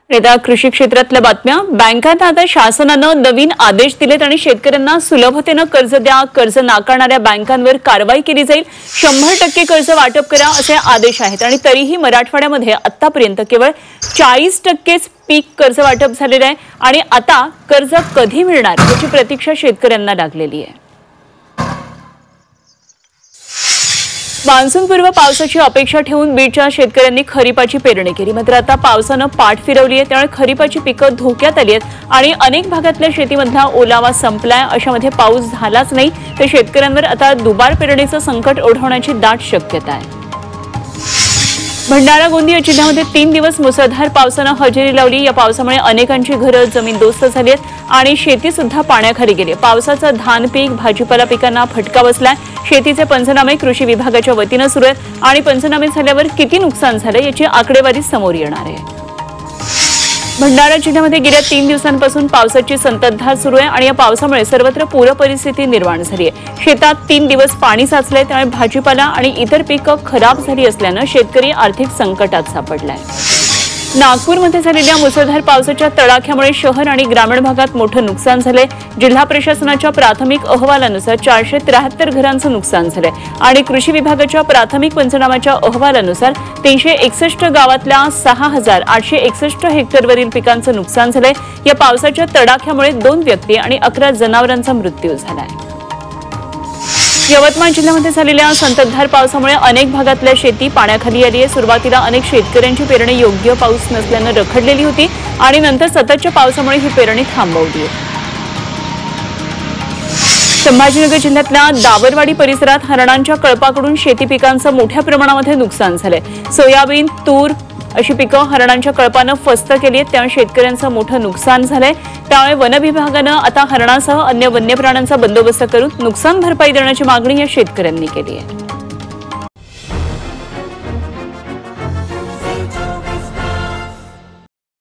आता कृषी क्षेत्रातल्या बातम्या। बँकांना आता शासनानं नवीन आदेश दिलेत आणि शेतकऱ्यांना सुलभतेने कर्ज द्या, कर्ज नाकारणाऱ्या बँकांवर कारवाई केली जाईल, 100% कर्ज वाटप करा असे आदेश आहेत। आणि तरीही मराठवाड्यामध्ये आतापर्यंत केवळ 40% पीक कर्ज वाटप झालेले आहे आणि आता कर्ज कधी मिळणार याची प्रतीक्षा शेतकऱ्यांना लागलेली आहे। मान्सूनपूर्व पावसाची अपेक्षा ठेवून बीडच्या शेतकऱ्यांनी खरीपाची पेरणी केली, मात्र आता पावसानं पाठ फिरवली आहे, त्यामुळे खरीपाची पिकं धोक्यात आली आहेत आणि अनेक भागातल्या शेतीमधला ओलावा संपलाय। अशामध्ये पाऊस झालाच नाही तर शेतकऱ्यांवर आता दुबार पेरणीचं संकट ओढवण्याची दाट शक्यता आहे। भंडारा गोंदिया जिल्ह्यामध्ये 3 दिवस मुसळधार पावसानं हजेरी लावली। या पावसामुळे अनेकांची घरं जमीनदोस्त झाली आहेत आणि शेती सुद्धा पाण्याखाली गेली। पावसाचा धान पीक, भाजीपाला पिकांना फटका बसलाय। शेतीचे पंचनामे कृषी विभागाच्या वतीने सुरू आहेत आणि पंचनामे झाल्यावर किती नुकसान झाले याची आकडेवारी समोर येणार आहे। भंडारा जिल्ह्यामध्ये गेल्या 3 दिवसांपासून पावसाची संततधार सुरू आहे आणि या पावसामुळे सर्वत्र पूर परिस्थिती निर्माण झाली आहे। शेतात 3 दिवस पाणी साचले, त्यामुळे भाजीपाला आणि इतर पिकं खराब झाली असल्याने शेतकरी आर्थिक संकटात सापडलाय। नागपूरमध्ये झालेल्या मुसळधार पावसाच्या तडाख्यामुळे शहर आणि ग्रामीण भागात मोठं नुकसान झाले। जिल्हा प्रशासनाच्या प्राथमिक अहवालानुसार 473 घरांचं नुकसान झाले आणि कृषी विभागाच्या प्राथमिक पंचनाम्याच्या अहवालानुसार 361 गावातल्या 6861 हेक्टरवरील पिकांचं नुकसान झाले। या पावसाच्या तडाख्यामुळे 2 व्यक्ती आणि 11 जनावरांचा मृत्यू झालाय। यवतमाळ जिल्ह्यामध्ये झालेल्या संततधार पावसामुळे अनेक भागातल्या शेती पाण्याखाली आली आहे। सुरुवातीला अनेक शेतकऱ्यांची पेरणी योग्य पाऊस नसल्याने रखडलेली होती आणि नंतर सततच्या पावसामुळे ही पेरणी थांबवली आहे। संभाजीनगर जिल्ह्यातल्या दावरवाडी परिसरात हरणांच्या कळपाकडून शेती पिकांचं मोठ्या प्रमाणामध्ये नुकसान झालंय। सोयाबीन, तूर अशी पिकं हरणांच्या कळपानं फस्त केली आहेत, त्यामुळे शेतकऱ्यांचं मोठं नुकसान झालंय। त्यामुळे वन विभागानं आता हरणासह अन्य वन्य प्राण्यांचा बंदोबस्त करून नुकसान भरपाई देण्याची मागणी या शेतकऱ्यांनी केली आहे।